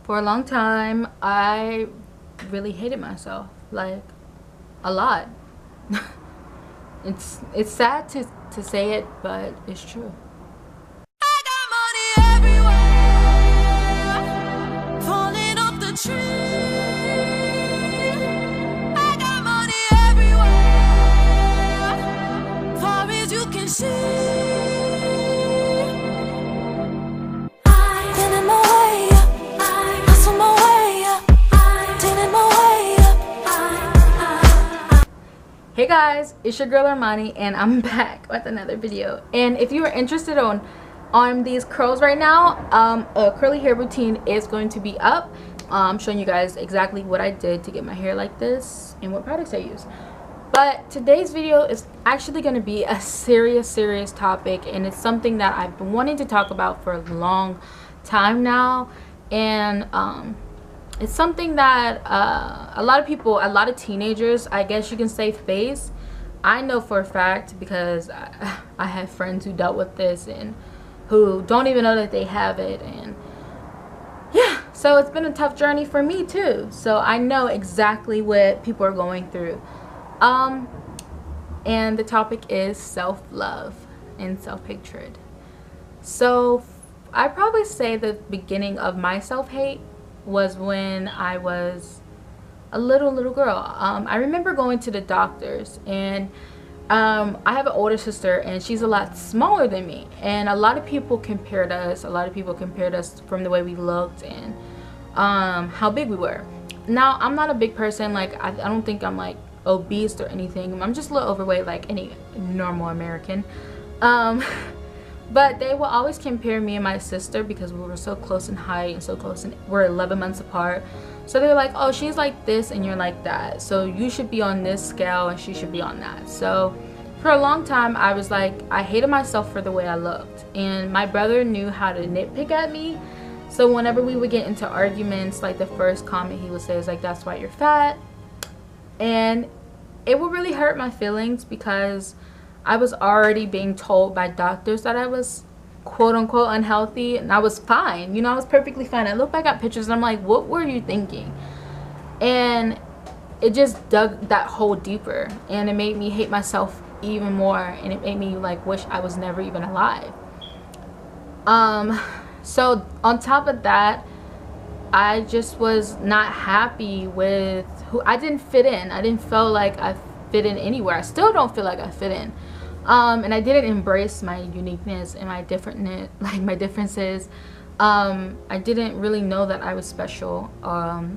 For a long time, I really hated myself, like a lot. It's sad to say it, but it's true. I got money everywhere, falling off the tree. I got money everywhere, far as you can see. Hey guys, it's your girl Armani, and I'm back with another video. And if you are interested on these curls right now, a curly hair routine is going to be up. I'm showing you guys exactly what I did to get my hair like this and what products I use. But today's video is actually going to be a serious topic, and it's something that I've been wanting to talk about for a long time now. And it's something that a lot of people, a lot of teenagers, I guess you can say, face. I know for a fact because I have friends who dealt with this and who don't even know that they have it. And yeah, so it's been a tough journey for me too. So I know exactly what people are going through. And the topic is self-love and self-hatred. So I probably say the beginning of my self-hate was when I was a little girl. I remember going to the doctors, and I have an older sister, and she's a lot smaller than me, and a lot of people compared us from the way we looked and how big we were. Now, I'm not a big person. Like, I don't think I'm like obese or anything. I'm just a little overweight like any normal American. But they will always compare me and my sister because we were so close in height and so close, and we're 11 months apart. So they're like, oh, she's like this and you're like that, so you should be on this scale and she should be on that. So for a long time, I was like, I hated myself for the way I looked, and my brother knew how to nitpick at me. So whenever we would get into arguments, like the first comment he would say is like, that's why you're fat. And it would really hurt my feelings because I was already being told by doctors that I was quote unquote unhealthy, and I was fine. You know, I was perfectly fine. I look back at pictures and I'm like, what were you thinking? And it just dug that hole deeper, and it made me hate myself even more, and it made me like wish I was never even alive. So on top of that, I just was not happy with who I didn't fit in. I didn't feel like I fit in anywhere. I still don't feel like I fit in. And I didn't embrace my uniqueness and my differences. I didn't really know that I was special,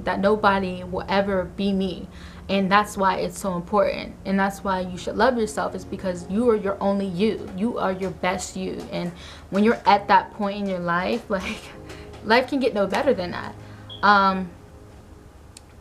that nobody will ever be me. And that's why it's so important. And that's why you should love yourself, is because you are your only you. You are your best you. And when you're at that point in your life, like, life can get no better than that.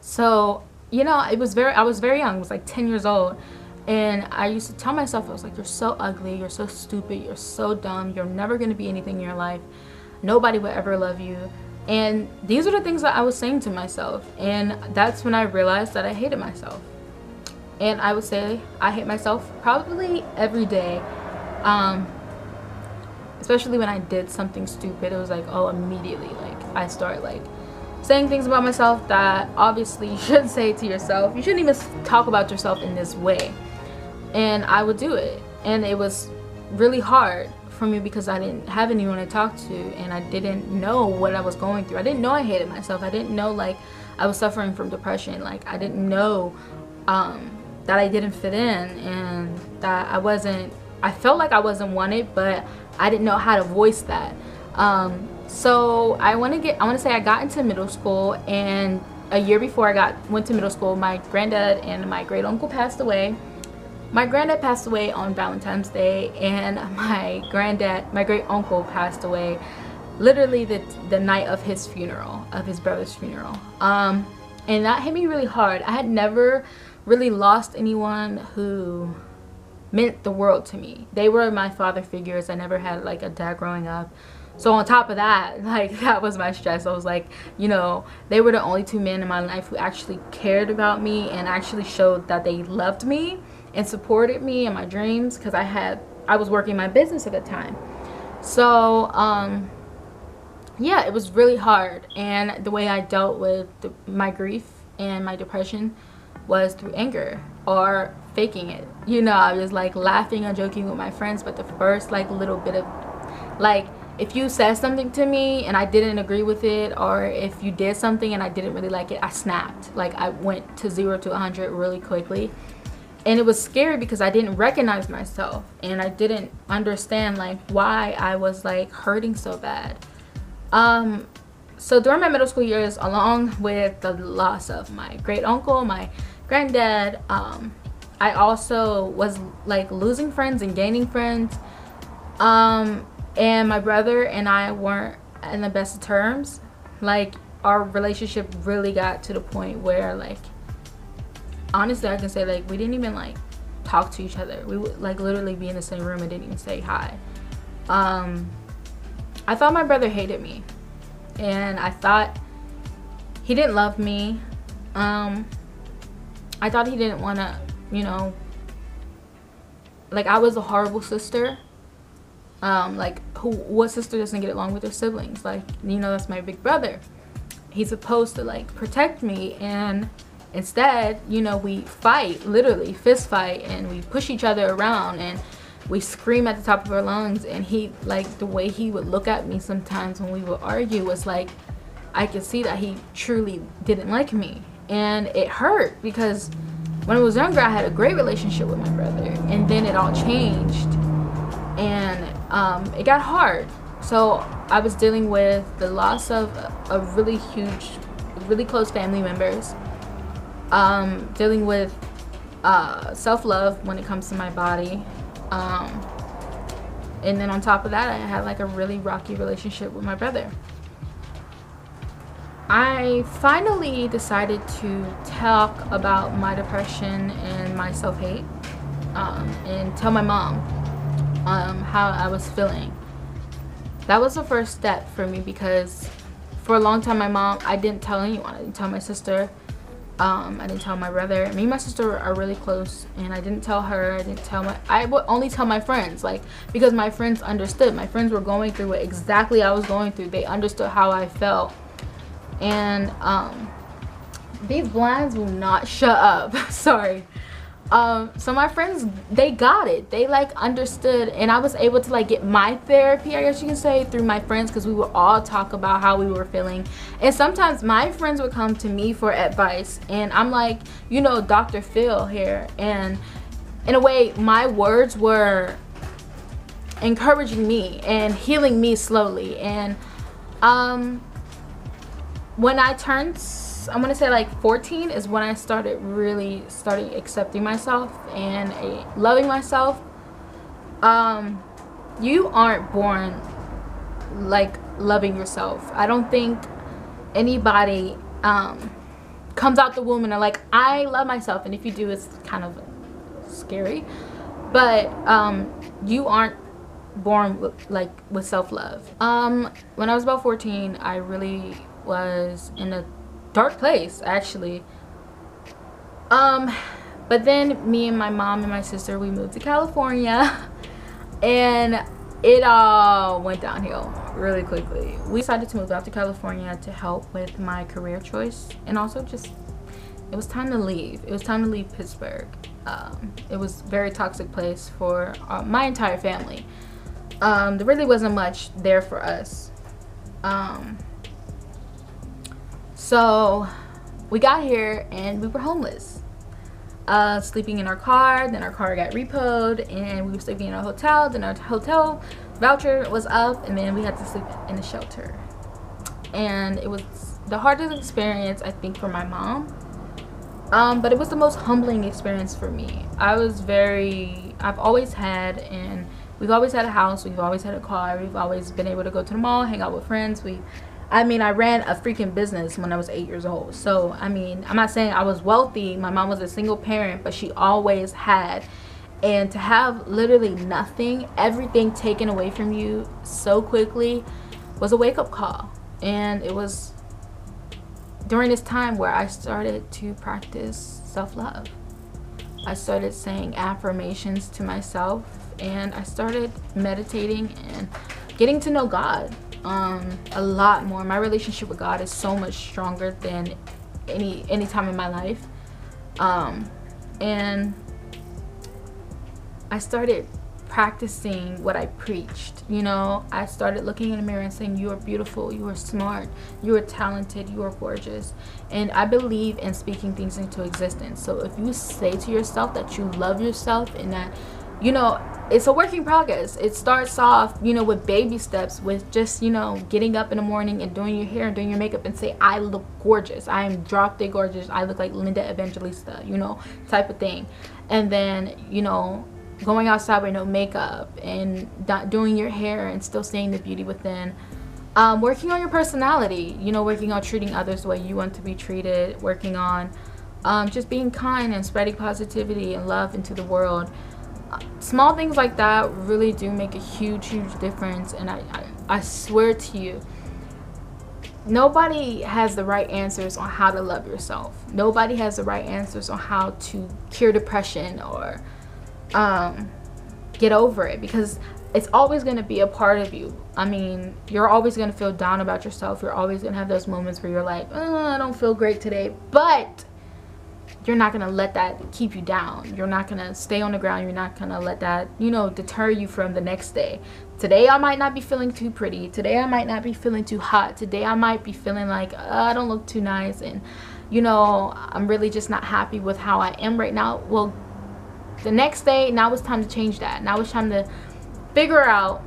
So, you know, I was very young. I was like 10 years old. And I used to tell myself, I was like, you're so ugly, you're so stupid, you're so dumb, you're never going to be anything in your life. Nobody will ever love you. And these are the things that I was saying to myself. And that's when I realized that I hated myself. And I would say I hate myself probably every day. Especially when I did something stupid. It was like, oh, immediately, like, I start like saying things about myself that obviously you shouldn't say to yourself. You shouldn't even talk about yourself in this way. And I would do it, and it was really hard for me because I didn't have anyone to talk to, and I didn't know what I was going through. I didn't know I hated myself. I didn't know, like, I was suffering from depression. Like, I didn't know that I didn't fit in, and that I felt like I wasn't wanted, but I didn't know how to voice that. So I want to say I got into middle school, and a year before I went to middle school, my granddad and my great uncle passed away. My granddad passed away on Valentine's Day, and my great uncle passed away literally the night of his funeral, of his brother's funeral. And that hit me really hard. I had never really lost anyone who meant the world to me. They were my father figures. I never had like a dad growing up. So on top of that, like, that was my stress. I was like, you know, they were the only two men in my life who actually cared about me and actually showed that they loved me and supported me in my dreams, because I was working my business at the time. So yeah, it was really hard. And the way I dealt with my grief and my depression was through anger or faking it. You know, I was like laughing and joking with my friends, but the first like little bit of like, if you said something to me and I didn't agree with it, or if you did something and I didn't really like it, I snapped. Like, I went to 0 to 100 really quickly. And it was scary because I didn't recognize myself and I didn't understand like why I was like hurting so bad. So during my middle school years, along with the loss of my great uncle, my granddad, I also was like losing friends and gaining friends. And my brother and I weren't in the best of terms. Like, our relationship really got to the point where, like, honestly, I can say, like, we didn't even like talk to each other. We would like literally be in the same room and didn't even say hi. I thought my brother hated me, and I thought he didn't love me. I thought he didn't want to, you know, like, I was a horrible sister. Like, what sister doesn't get along with their siblings? Like, you know, that's my big brother. He's supposed to like protect me, and instead, you know, we fight, literally fist fight, and we push each other around and we scream at the top of our lungs. And he, like, the way he would look at me sometimes when we would argue was like, I could see that he truly didn't like me. And it hurt because when I was younger, I had a great relationship with my brother, and then it all changed, and it got hard. So I was dealing with the loss of a really huge, really close family members, dealing with self-love when it comes to my body, and then on top of that, I had like a really rocky relationship with my brother. I finally decided to talk about my depression and my self-hate, and tell my mom how I was feeling. That was the first step for me, because for a long time I didn't tell anyone. I didn't tell my sister, I didn't tell my brother. Me and my sister are really close, and I didn't tell her. I would only tell my friends, like, because my friends understood. My friends were going through what exactly I was going through. They understood how I felt. And these blinds will not shut up. Sorry. So my friends, they got it. They like understood, and I was able to like get my therapy, I guess you can say, through my friends, because we would all talk about how we were feeling. And sometimes my friends would come to me for advice, and I'm like, you know, Dr. Phil here. And in a way, my words were encouraging me and healing me slowly. And when I turned, I'm gonna say like 14 is when I started really accepting myself and loving myself. You aren't born like loving yourself. I don't think anybody comes out the womb and are like, I love myself. And if you do, it's kind of scary. But you aren't born with self-love. When I was about 14, I really was in a dark place, actually. But then me and my mom and my sister, we moved to California, and it all went downhill really quickly. We decided to move out to California to help with my career choice, and also just, it was time to leave. It was time to leave Pittsburgh. It was a very toxic place for my entire family. There really wasn't much there for us. So we got here and we were homeless, sleeping in our car. Then our car got repoed, and we were sleeping in a hotel. Then our hotel voucher was up, and then we had to sleep in a shelter. And it was the hardest experience, I think, for my mom, but it was the most humbling experience for me. I've always had, and we've always had a house, we've always had a car, we've always been able to go to the mall, hang out with friends. I ran a freaking business when I was 8 years old. So, I mean, I'm not saying I was wealthy. My mom was a single parent, but she always had. And to have literally nothing, everything taken away from you so quickly, was a wake-up call. And it was during this time where I started to practice self-love. I started saying affirmations to myself, and I started meditating and getting to know God. a lot more. My relationship with God is so much stronger than any time in my life. And I started practicing what I preached. You know, I started looking in the mirror and saying, you are beautiful, you are smart, you are talented, you are gorgeous. And I believe in speaking things into existence. So if you say to yourself that you love yourself, and that, you know, it's a work in progress. It starts off, you know, with baby steps, with just, you know, getting up in the morning and doing your hair and doing your makeup and say, I look gorgeous, I am drop dead gorgeous, I look like Linda Evangelista, you know, type of thing. And then, you know, going outside with no makeup and doing your hair and still seeing the beauty within. Working on your personality, you know, working on treating others the way you want to be treated, working on just being kind and spreading positivity and love into the world. Small things like that really do make a huge difference. And I swear to you, nobody has the right answers on how to love yourself. Nobody has the right answers on how to cure depression or get over it, because it's always going to be a part of you. I mean, you're always going to feel down about yourself. You're always going to have those moments where you're like, I don't feel great today. But you're not going to let that keep you down. You're not going to stay on the ground. You're not going to let that, you know, deter you from the next day. Today I might not be feeling too pretty. Today I might not be feeling too hot. Today I might be feeling like I don't look too nice, and, you know, I'm really just not happy with how I am right now. Well, the next day, now it's time to change that. Now it's time to figure out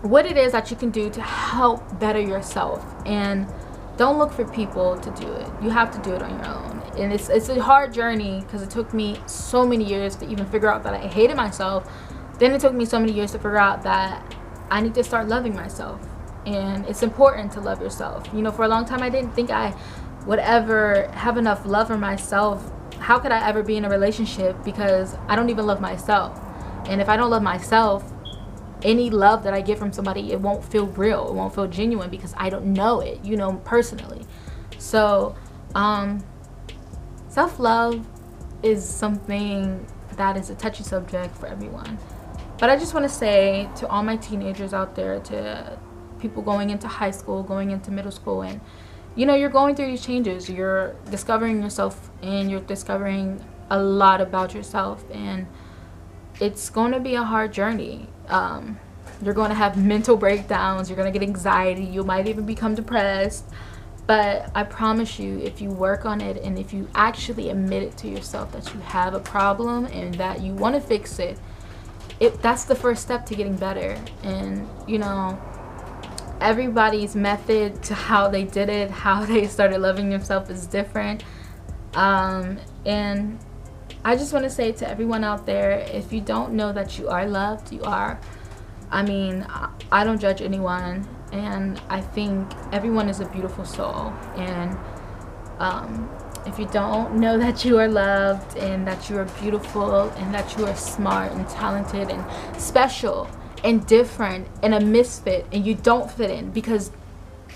what it is that you can do to help better yourself. And don't look for people to do it. You have to do it on your own. And it's a hard journey, because it took me so many years to even figure out that I hated myself. Then it took me so many years to figure out that I need to start loving myself. And it's important to love yourself. You know, for a long time I didn't think I would ever have enough love for myself. How could I ever be in a relationship, because I don't even love myself? And if I don't love myself, any love that I get from somebody, it won't feel real, it won't feel genuine, because I don't know it, you know, personally. So self-love is something that is a touchy subject for everyone. But I just want to say to all my teenagers out there, to people going into high school, going into middle school, and, you know, you're going through these changes. You're discovering yourself, and you're discovering a lot about yourself, and it's going to be a hard journey. You're going to have mental breakdowns. You're going to get anxiety. You might even become depressed. But I promise you, if you work on it, and if you actually admit it to yourself that you have a problem and that you want to fix it, that's the first step to getting better. And, you know, everybody's method to how they did it, how they started loving themselves, is different. And I just want to say to everyone out there, if you don't know that you are loved, you are. I mean, I don't judge anyone, and I think everyone is a beautiful soul. And if you don't know that you are loved, and that you are beautiful, and that you are smart and talented and special and different and a misfit, and you don't fit in, because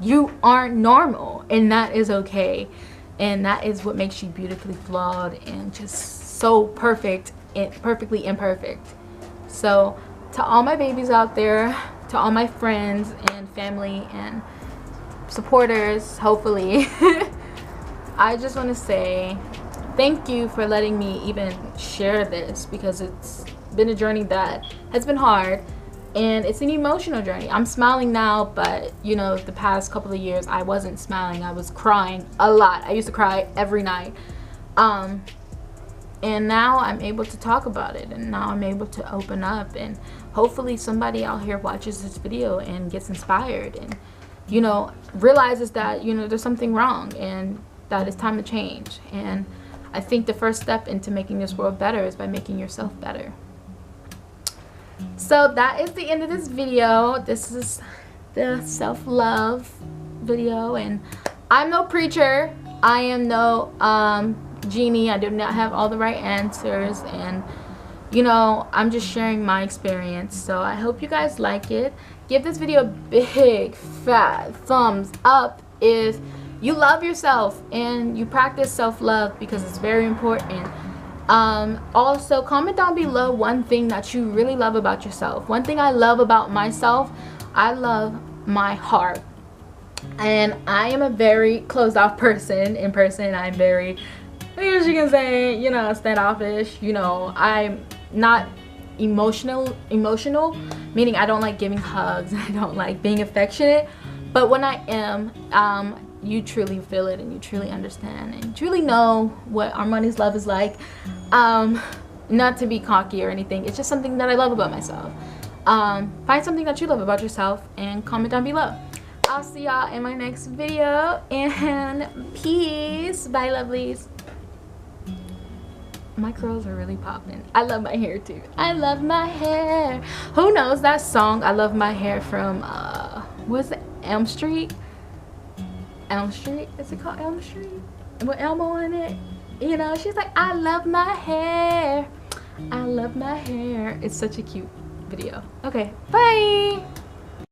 you aren't normal, and that is okay. And that is what makes you beautifully flawed and just so perfect and perfectly imperfect. So to all my babies out there, to all my friends and family and supporters, hopefully, I just want to say thank you for letting me even share this, because it's been a journey that has been hard, and it's an emotional journey. I'm smiling now, but, you know, the past couple of years I wasn't smiling. I was crying a lot. I used to cry every night. And now I'm able to talk about it, and now I'm able to open up, and hopefully somebody out here watches this video and gets inspired, and, you know, realizes that, you know, there's something wrong, and that it's time to change. And I think the first step into making this world better is by making yourself better. So that is the end of this video. This is the self-love video, and I'm no preacher. I am no genie. I do not have all the right answers, and, you know, I'm just sharing my experience. So I hope you guys like it. Give this video a big fat thumbs up if you love yourself and you practice self-love, because it's very important. Also, comment down below one thing that you really love about yourself. One thing I love about myself, I love my heart. And I am a very closed off person. In person, I'm very, I guess you can say, you know, standoffish. You know, I'm not emotional, meaning I don't like giving hugs. I don't like being affectionate. But when I am, you truly feel it, and you truly understand, and truly know what Armani's love is like. Not to be cocky or anything, it's just something that I love about myself. Find something that you love about yourself and comment down below. I'll see y'all in my next video, and peace. Bye, lovelies. My curls are really popping. I love my hair too. I love my hair. Who knows that song, I Love My Hair, from what's it, Elm Street? Elm Street? Is it called Elm Street? With Elmo in it? You know, she's like, I love my hair. I love my hair. It's such a cute video. Okay, bye.